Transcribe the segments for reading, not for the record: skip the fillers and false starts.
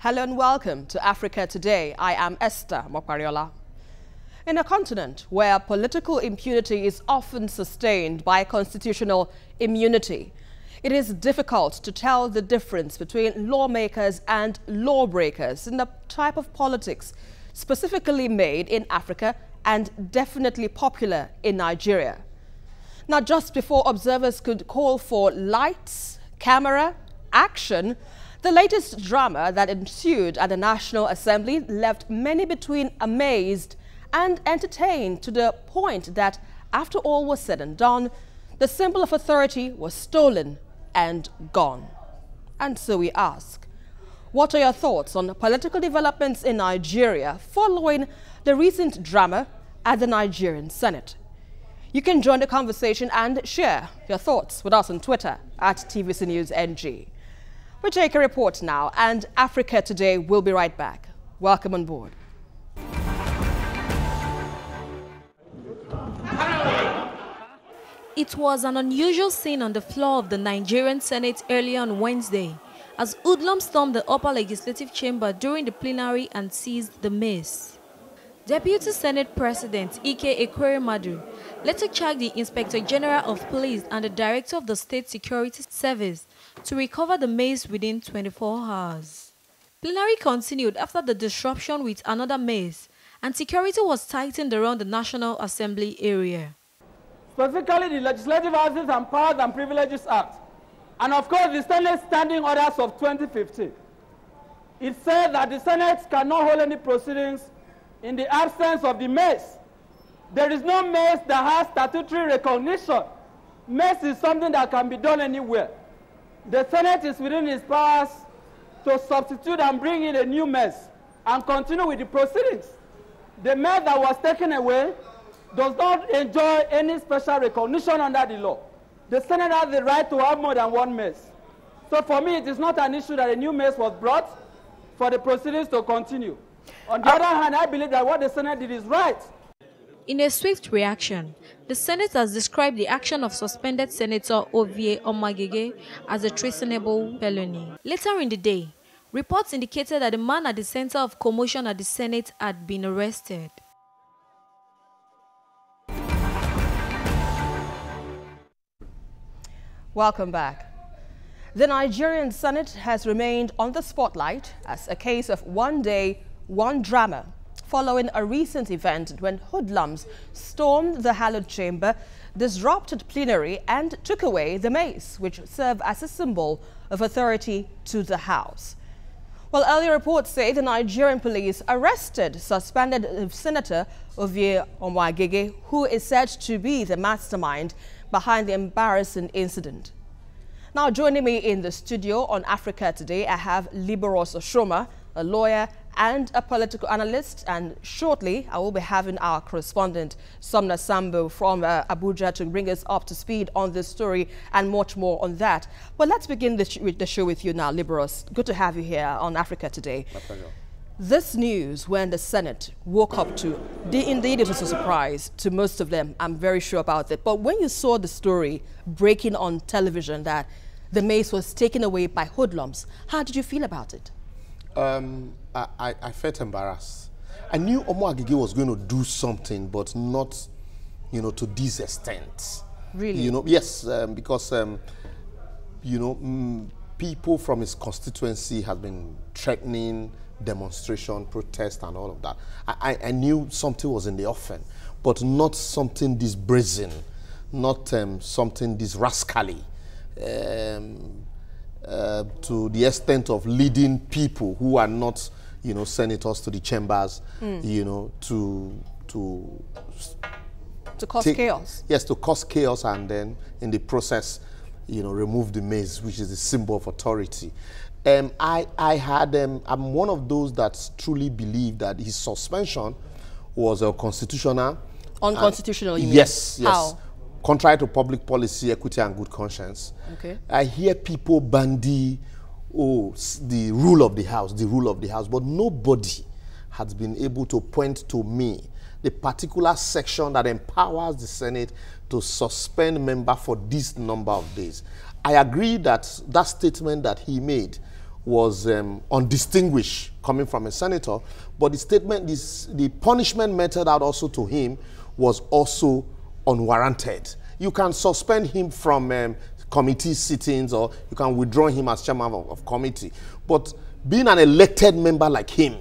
Hello and welcome to Africa Today. I am Esther Mokwariola. In a continent where political impunity is often sustained by constitutional immunity, it is difficult to tell the difference between lawmakers and lawbreakers in the type of politics specifically made in Africa and definitely popular in Nigeria. Now, just before observers could call for lights, camera, action, the latest drama that ensued at the National Assembly left many between amazed and entertained to the point that, after all was said and done, the symbol of authority was stolen and gone. And so we ask, what are your thoughts on political developments in Nigeria following the recent drama at the Nigerian Senate? You can join the conversation and share your thoughts with us on Twitter at TVC News NG. We take a report now, and Africa Today will be right back. Welcome on board. It was an unusual scene on the floor of the Nigerian Senate early on Wednesday, as hoodlums stormed the upper legislative chamber during the plenary and seized the mace. Deputy Senate President Ike Ekweremadu later charged the Inspector General of Police and the Director of the State Security Service to recover the mace within 24 hours. Plenary continued after the disruption with another mace, and security was tightened around the National Assembly area. Specifically the Legislative Houses and Powers and Privileges Act, and of course the Senate Standing Orders of 2015. It said that the Senate cannot hold any proceedings in the absence of the mace. There is no mace that has statutory recognition. Mace is something that can be done anywhere. The Senate is within its powers to substitute and bring in a new mace and continue with the proceedings. The mace that was taken away does not enjoy any special recognition under the law. The Senate has the right to have more than one mace. So for me, it is not an issue that a new mace was brought for the proceedings to continue. On the other hand, I believe that what the Senate did is right. In a swift reaction, the Senate has described the action of suspended Senator Ovie Omagege as a treasonable felony. Later in the day, reports indicated that the man at the center of commotion at the Senate had been arrested. Welcome back. The Nigerian Senate has remained on the spotlight as a case of one day, one drama, following a recent event when hoodlums stormed the hallowed chamber, disrupted plenary and took away the mace, which served as a symbol of authority to the House. Well, earlier reports say the Nigerian police arrested suspended Senator Ovie Omagege, who is said to be the mastermind behind the embarrassing incident. Now, joining me in the studio on Africa Today, I have Liberos Oshoma, a lawyer and a political analyst, and shortly I will be having our correspondent Somna Sambo from Abuja to bring us up to speed on this story and much more on that. But let's begin the show with you now, Liberos. Good to have you here on Africa Today. My pleasure. This news, when the Senate woke up to, indeed it was a surprise to most of them, I'm very sure about it. But when you saw the story breaking on television that the mace was taken away by hoodlums, how did you feel about it? I felt embarrassed. I knew Omagege was going to do something, but not, to this extent. Really? Yes, because, people from his constituency have been threatening demonstration, protest, and all of that. I knew something was in the offing, but not something this brazen, not something this rascally. To the extent of leading people who are not, senators to the chambers, to cause chaos. Yes, to cause chaos, and then in the process, remove the mace, which is the symbol of authority. I'm one of those that truly believe that his suspension was unconstitutional. Unconstitutional, you mean? Yes, yes. How? Contrary to public policy, equity, and good conscience. Okay. I hear people bandy, the rule of the House, but nobody has been able to point to me the particular section that empowers the Senate to suspend member for this number of days. I agree that that statement that he made was undistinguished coming from a senator, but the statement, the punishment meted out also to him was also unwarranted. You can suspend him from committee sittings, or you can withdraw him as chairman of committee. But being an elected member like him,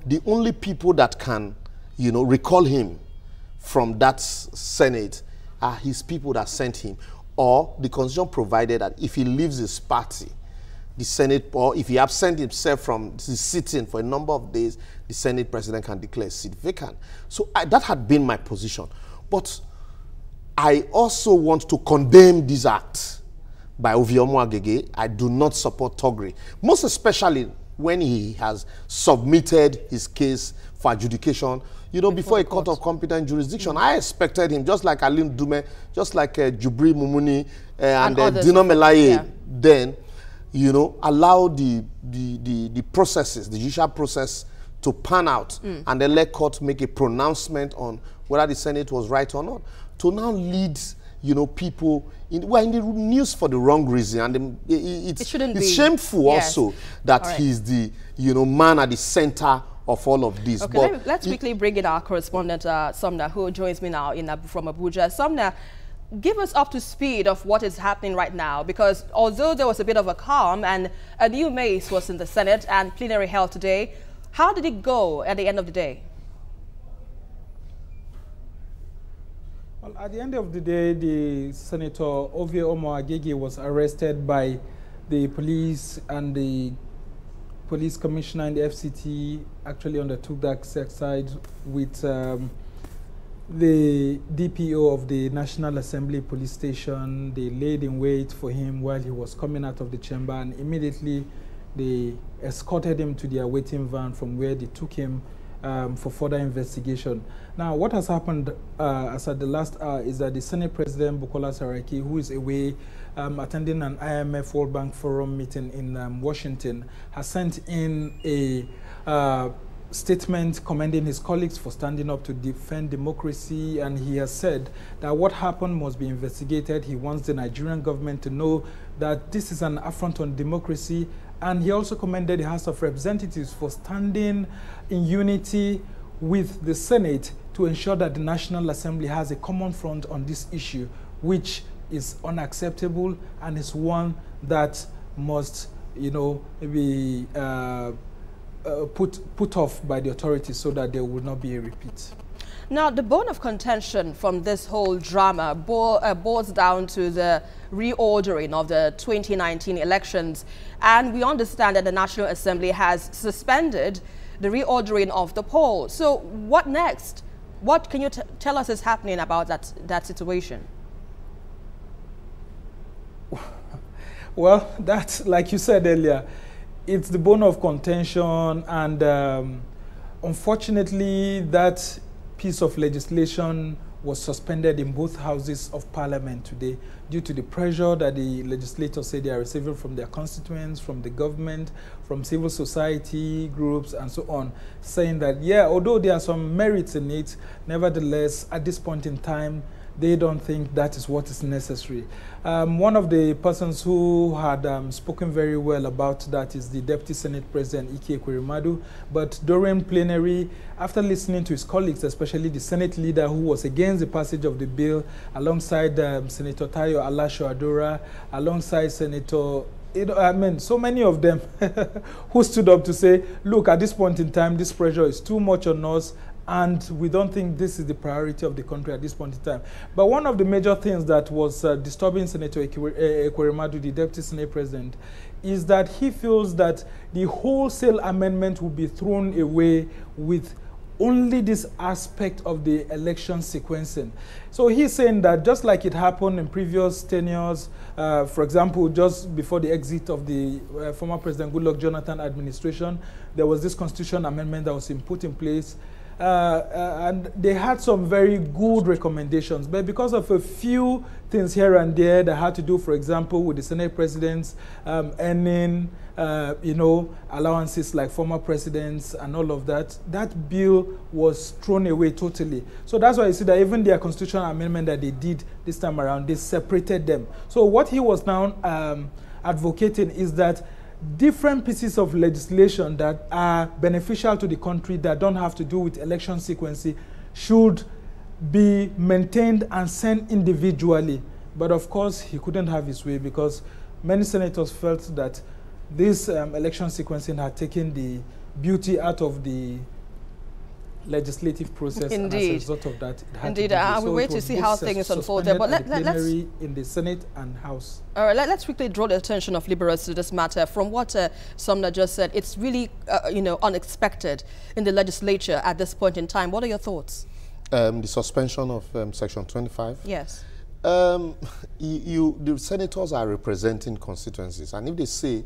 the only people that can, you know, recall him from that Senate are his people that sent him, or the Constitution provided that if he leaves his party, the Senate, or if he absent himself from the sitting for a number of days, the Senate president can declare a seat vacant. So that had been my position. But I also want to condemn this act by Oviomo Agege. I do not support Togri, most especially when he has submitted his case for adjudication, you know, before a court of competent jurisdiction. I expected him, just like Alim Dume, just like Jubri Mumuni and Dino Melaye, then, you know, allow the processes, the judicial process to pan out, and then let court make a pronouncement on whether the Senate was right or not. To now lead, you know, people in the news for the wrong reason, and it's shameful also that he's the, you know, man at the center of all of this. Okay, but let's quickly bring in our correspondent Sumner, who joins me now from Abuja. Sumner, give us up to speed of what is happening right now, because although there was a bit of a calm and a new mace was in the Senate and plenary held today, how did it go at the end of the day? Well, at the end of the day, the Senator Oviomo Agege was arrested by the police, and the police commissioner and the FCT actually undertook that exercise with the DPO of the National Assembly Police Station. They laid in wait for him while he was coming out of the chamber, and immediately they escorted him to their waiting van, from where they took him for further investigation. Now, what has happened as at the last hour is that the Senate President, Bukola Saraki, who is away attending an IMF World Bank Forum meeting in Washington, has sent in a statement commending his colleagues for standing up to defend democracy, and he has said that what happened must be investigated. He wants the Nigerian government to know that this is an affront on democracy, and he also commended the House of Representatives for standing in unity with the Senate to ensure that the National Assembly has a common front on this issue, which is unacceptable and is one that must, you know, be put off by the authorities so that there will not be a repeat. Now, the bone of contention from this whole drama boils down to the reordering of the 2019 elections. And we understand that the National Assembly has suspended the reordering of the poll. So what next? What can you tell us is happening about that situation? Well, that's, like you said earlier, it's the bone of contention, and unfortunately that piece of legislation was suspended in both houses of parliament today due to the pressure that the legislators say they are receiving from their constituents, from the government, from civil society groups and so on, saying that, yeah, although there are some merits in it, nevertheless, at this point in time, they don't think that is what is necessary. One of the persons who had spoken very well about that is the Deputy Senate President, Ike Ekweremadu. But during plenary, after listening to his colleagues, especially the Senate leader who was against the passage of the bill, alongside Senator Tayo Alasho Adora, alongside Senator, I mean, so many of them who stood up to say, look, at this point in time, this pressure is too much on us, and we don't think this is the priority of the country at this point in time. But one of the major things that was disturbing Senator Ekweremadu, the Deputy Senate President, is that he feels that the wholesale amendment will be thrown away with only this aspect of the election sequencing. So he's saying that just like it happened in previous tenures, for example, just before the exit of the former President Goodluck Jonathan administration, there was this constitution amendment that was put in place. And they had some very good recommendations, but because of a few things here and there that had to do, for example, with the Senate presidents earning, you know, allowances like former presidents and all of that, that bill was thrown away totally. So that's why you see that even their constitutional amendment that they did this time around, they separated them. So what he was now advocating is that different pieces of legislation that are beneficial to the country that don't have to do with election sequencing should be maintained and sent individually. But of course, he couldn't have his way because many senators felt that this election sequencing had taken the beauty out of the legislative process. Indeed. And as a result of that, it had Indeed, to be. we wait to see how things unfold there. But let's in the Senate and House. All right, let's quickly draw the attention of liberals to this matter. From what Sumner just said, it's really unexpected in the legislature at this point in time. What are your thoughts? The suspension of Section 25. Yes. The senators are representing constituencies, and if they say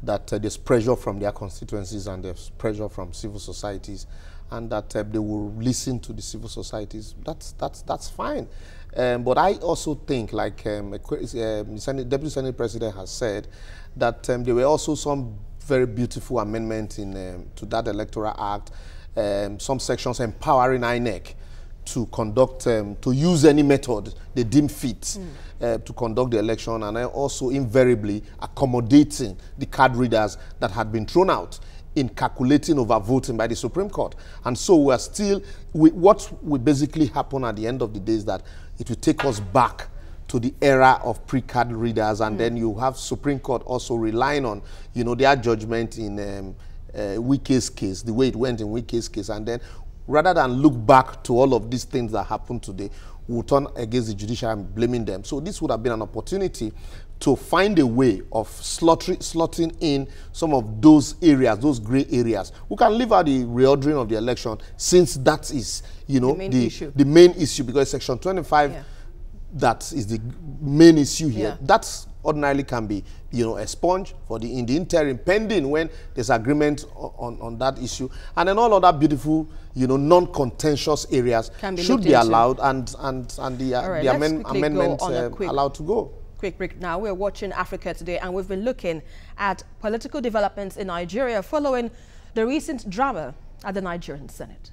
that there's pressure from their constituencies and there's pressure from civil societies, and that they will listen to the civil societies, that's fine. But I also think, like the Deputy Senate President has said, that there were also some very beautiful amendments to that Electoral Act, some sections empowering INEC to conduct, to use any method they deem fit to conduct the election, and also invariably accommodating the card readers that had been thrown out in calculating overvoting by the Supreme Court. And so we're still, what will basically happen at the end of the day is that it will take us back to the era of pre-card readers, and then you have Supreme Court also relying on, their judgment in Wike's case, the way it went in Wike's case, and then rather than look back to all of these things that happened today, we'll turn against the judiciary and blaming them. So this would have been an opportunity to find a way of slotting in some of those areas, those gray areas. We can leave out the reordering of the election, since that is, the main issue, because Section 25, that is the main issue here. Yeah. That's ordinarily can be, expunged for in the interim, pending when there's agreement on that issue. And then all other beautiful, non-contentious areas should be allowed, and the amendments allowed to go. Quick break now. We're watching Africa Today, and we've been looking at political developments in Nigeria following the recent drama at the Nigerian Senate.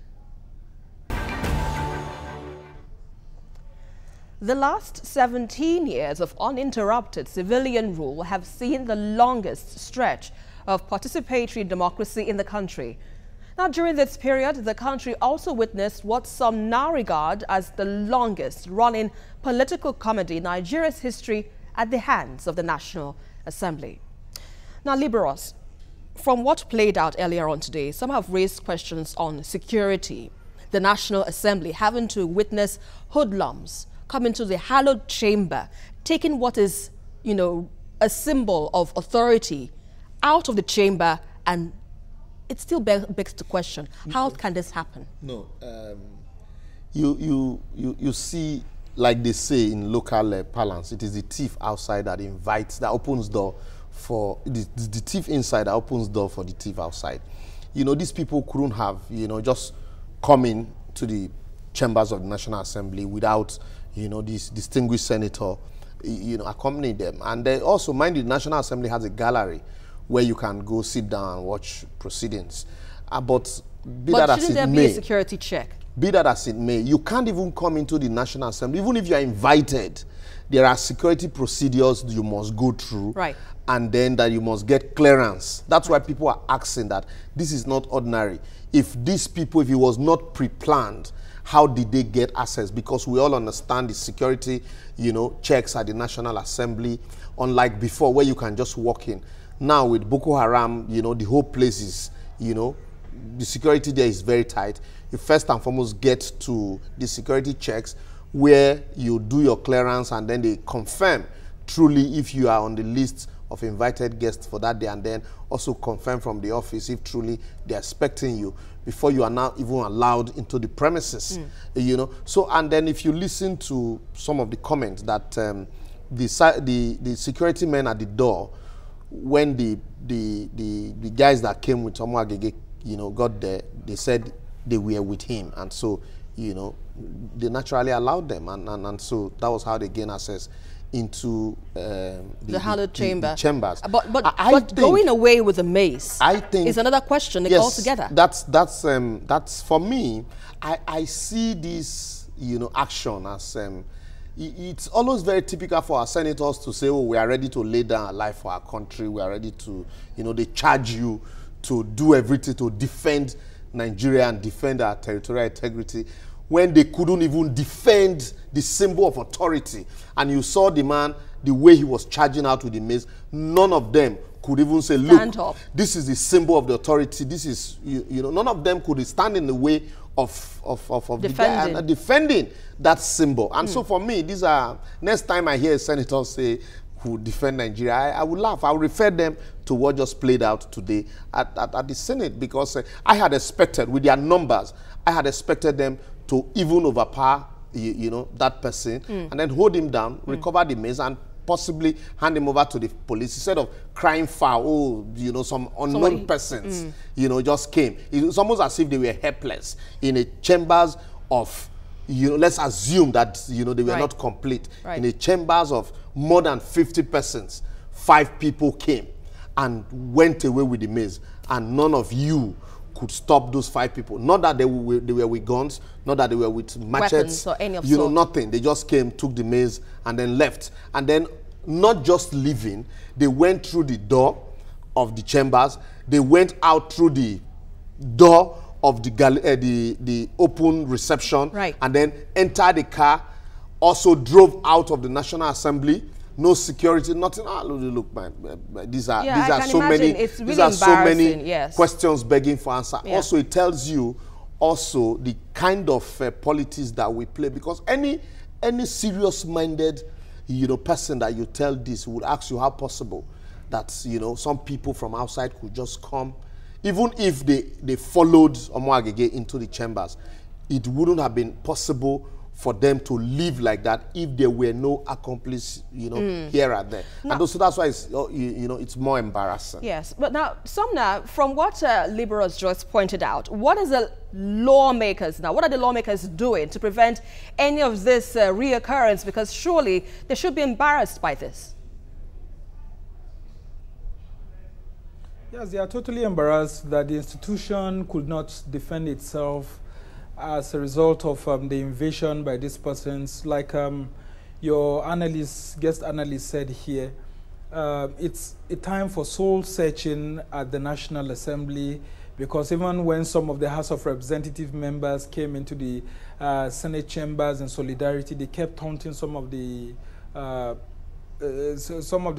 The last 17 years of uninterrupted civilian rule have seen the longest stretch of participatory democracy in the country. Now, during this period, the country also witnessed what some now regard as the longest running political comedy in Nigeria's history at the hands of the National Assembly. Now, liberals, from what played out earlier on today, some have raised questions on security. The National Assembly having to witness hoodlums come into the hallowed chamber, taking what is, a symbol of authority out of the chamber, and it still begs the question, how can this happen? No, you see, like they say in local parlance, it is the thief outside that that opens door for, the thief inside that opens door for the thief outside. These people couldn't have, just come in to the chambers of the National Assembly without, this distinguished senator, accompany them. And they also, mind you, the National Assembly has a gallery where you can go sit down and watch proceedings. But shouldn't there be a security check? Be that as it may, you can't even come into the National Assembly. Even if you are invited, there are security procedures you must go through. Right. And then that you must get clearance. That's why people are asking that this is not ordinary. If these people, if it was not pre-planned, how did they get access? Because we all understand the security, checks at the National Assembly, unlike before where you can just walk in. Now with Boko Haram, the whole place is, the security there is very tight. You first and foremost get to the security checks where you do your clearance, and then they confirm truly if you are on the list of invited guests for that day, and then also confirm from the office if truly they're expecting you before you are now even allowed into the premises. So, and then if you listen to some of the comments that the security men at the door, when the guys that came with Omoagege, got there, they said they were with him, and so they naturally allowed them, and so that was how they gained access into the hallowed chamber. The chambers. But going away with a mace, I think, is another question altogether. That's for me. I see this action as it's always very typical for our senators to say, oh, we are ready to lay down our life for our country. We are ready to, you know, they charge you to do everything to defend Nigeria and defend our territorial integrity, when they couldn't even defend the symbol of authority. And you saw the man, the way he was charging out with the mace, none of them could even say, look, this is the symbol of the authority. This is, you know, none of them could stand in the way of the guy and defending that symbol. And so for me, these are, next time I hear a senator say, who defend Nigeria, I would laugh. I would refer them to what just played out today at the Senate, because I had expected, with their numbers, I had expected them to even overpower, you know, that person, and then hold him down, recover the mace, and possibly hand him over to the police instead of crying foul. Oh, you know, some unknown persons, you know, just came. It's almost as if they were helpless in a chambers of, you know, let's assume that, you know, they were not complete. In a chambers of more than 50 persons, 5 people came and went away with the mace, and none of you could stop those 5 people. Not that they were with guns, not that they were with machetes, or any of you know, nothing. They just came, took the mace, and then left. And then, not just leaving, they went through the door of the chambers, they went out through the door of the open reception, and then entered the car, also drove out of the National Assembly. No security, nothing. Ah, look, man, these are so many. It's really these are so many yes. questions begging for answer. Also, it tells you also the kind of politics that we play, because any serious-minded, you know, person that you tell this would ask you how possible that, you know, some people from outside could just come, even if they followed Omoagege into the chambers, it wouldn't have been possible for them to live like that if there were no accomplice, you know, here and there. And so that's why it's, you know, it's more embarrassing. Yes, but now, Sumner, from what Liberals just pointed out, what is the lawmakers now? What are the lawmakers doing to prevent any of this reoccurrence? Because surely they should be embarrassed by this. Yes, they are totally embarrassed that the institution could not defend itself as a result of the invasion by these persons. Like your guest analyst said here, it's a time for soul searching at the National Assembly, because even when some of the House of Representative members came into the Senate chambers in solidarity, they kept taunting some of the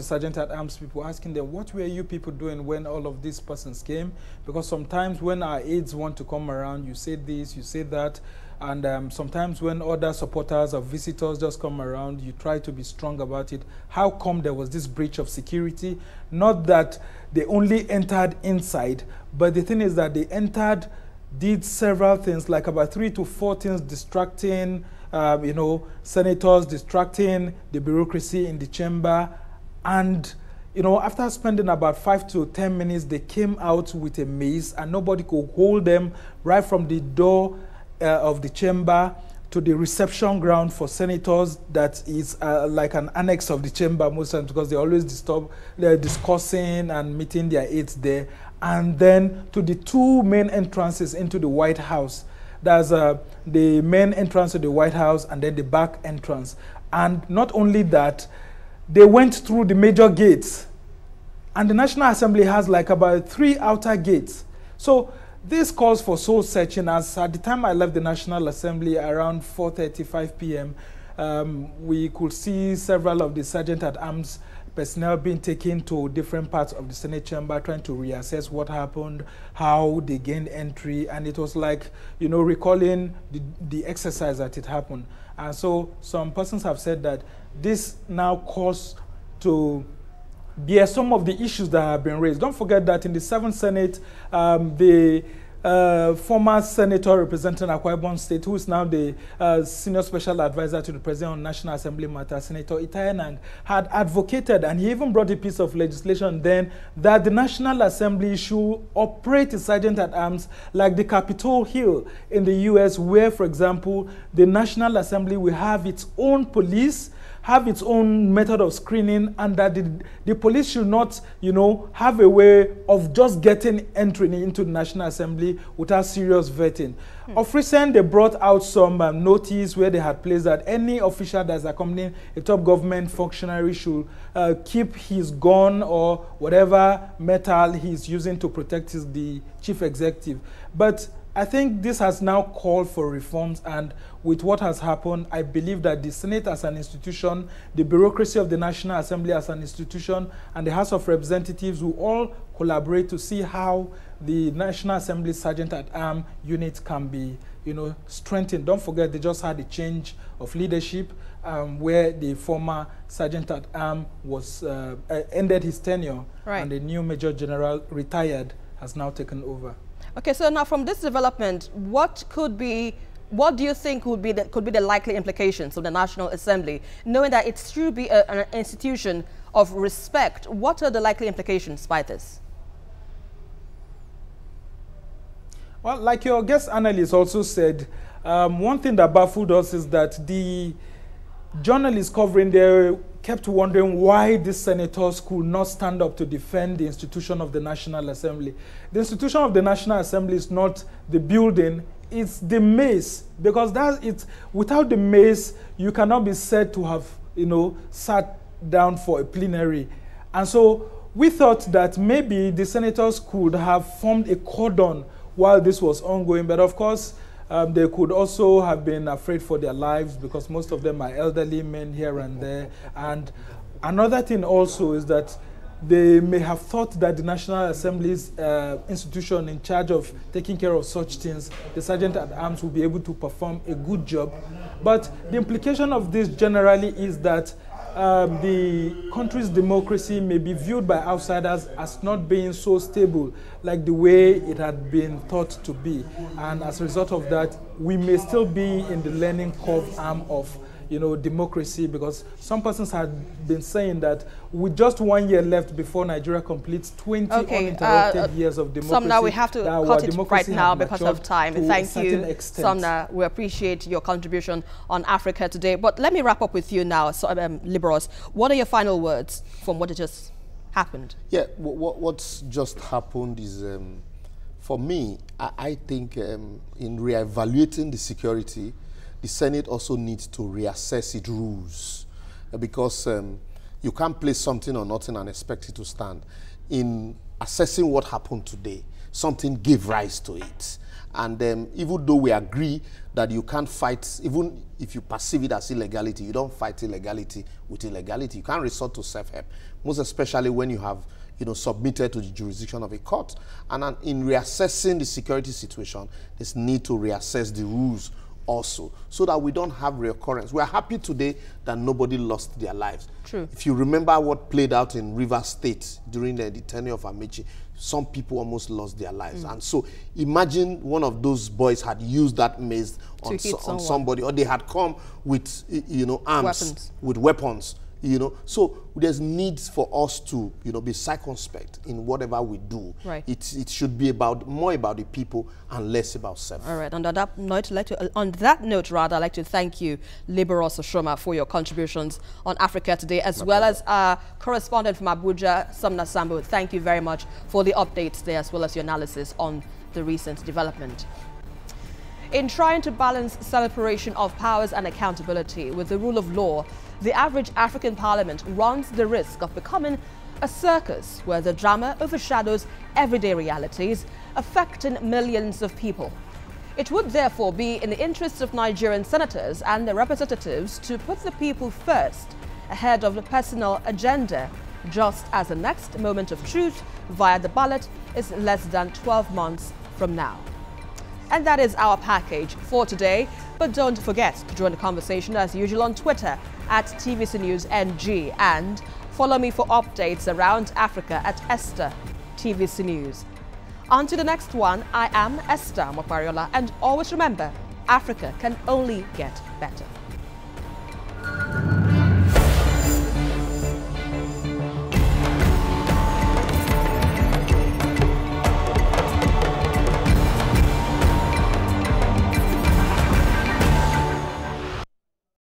sergeant-at-arms people, asking them, what were you people doing when all of these persons came? Because sometimes when our aides want to come around, you say this, you say that, and sometimes when other supporters or visitors just come around, you try to be strong about it. How come there was this breach of security? Not that they only entered inside, but the thing is that they entered, did several things, like about 3 to 4 things, distracting, you know, senators, distracting the bureaucracy in the chamber. And, you know, after spending about 5 to 10 minutes, they came out with a mace, and nobody could hold them right from the door of the chamber to the reception ground for senators. That is like an annex of the chamber most times, because they always they're discussing and meeting their aides there. And then to the 2 main entrances into the White House. There's the main entrance to the White House and then the back entrance. And not only that, they went through the major gates. And the National Assembly has like about 3 outer gates. So this calls for soul searching, as at the time I left the National Assembly around 4:35 p.m., we could see several of the sergeant-at-arms personnel being taken to different parts of the Senate chamber, trying to reassess what happened, how they gained entry, and it was like, you know, recalling the exercise that it happened. And so some persons have said that this now calls to bear some of the issues that have been raised. Don't forget that in the 7th Senate, the former senator representing Akwa Ibom State, who is now the senior special advisor to the president on National Assembly matters, Senator Itayenang, had advocated, and he even brought a piece of legislation then, that the National Assembly should operate a sergeant-at-arms like the Capitol Hill in the US, where, for example, the National Assembly will have its own police, have its own method of screening, and that the police should not, have a way of just entering into the National Assembly without serious vetting. Of recent, they brought out some notice where they had placed that any official that's accompanying a top government functionary should keep his gun or whatever metal he's using to protect the chief executive. But I think this has now called for reforms, and with what has happened, I believe that the Senate as an institution, the bureaucracy of the National Assembly as an institution, and the House of Representatives will all collaborate to see how the National Assembly Sergeant-at-Arms unit can be, strengthened. Don't forget, they just had a change of leadership where the former Sergeant-at-Arms was ended his tenure, and the new Major General retired has now taken over. Okay, so now from this development, what do you think could be the likely implications of the National Assembly, knowing that it should be an institution of respect? What are the likely implications by this? Well, like your guest analyst also said, one thing that baffled us is that the journalists covering there kept wondering why these senators could not stand up to defend the institution of the National Assembly. The institution of the National Assembly is not the building, it's the maze, because without the maze, you cannot be said to have, sat down for a plenary. And so we thought that maybe the senators could have formed a cordon while this was ongoing, but of course, they could also have been afraid for their lives because most of them are elderly men here and there. And another thing also is that they may have thought that the National Assembly's institution in charge of taking care of such things, the Sergeant-at-Arms, will be able to perform a good job. But the implication of this generally is that the country's democracy may be viewed by outsiders as not being so stable like the way it had been thought to be. And as a result of that, we may still be in the learning curve arm of democracy, because some persons had been saying that with just 1 year left before Nigeria completes 20 uninterrupted years of democracy. Sumner, we have to cut it right now because of time. Thank you, Sumner. We appreciate your contribution on Africa Today. But let me wrap up with you now, Liberals. What are your final words from what just happened? Yeah, what's just happened is, for me, I think in reevaluating the security, the Senate also needs to reassess its rules, because you can't place something or nothing and expect it to stand. In assessing what happened today, something gave rise to it. And even though we agree that you can't fight, even if you perceive it as illegality, you don't fight illegality with illegality. You can't resort to self-help, most especially when you have submitted to the jurisdiction of a court. And in reassessing the security situation, there's need to reassess the rules also, so that we don't have reoccurrence. We are happy today that nobody lost their lives. True. If you remember what played out in Rivers State during the tenure of Amechi, some people almost lost their lives. And so imagine one of those boys had used that mace on somebody, or they had come with arms, with weapons. So there's needs for us to, be circumspect in whatever we do. Right. It should be more about the people and less about self. All right. On that note, I'd like to thank you, Liberal Soshoma, for your contributions on Africa Today, as well as our correspondent from Abuja, Sumner Sambo. Thank you very much for the updates there, as well as your analysis on the recent development. In trying to balance separation of powers and accountability with the rule of law, the average African parliament runs the risk of becoming a circus where the drama overshadows everyday realities affecting millions of people. It would therefore be in the interests of Nigerian senators and their representatives to put the people first, ahead of the personal agenda, just as the next moment of truth via the ballot is less than 12 months from now. And that is our package for today. But don't forget to join the conversation as usual on Twitter at TVC News NG, and follow me for updates around Africa at Esther TVC News. Until the next one, I am Esther Mokwariola, and always remember, Africa can only get better.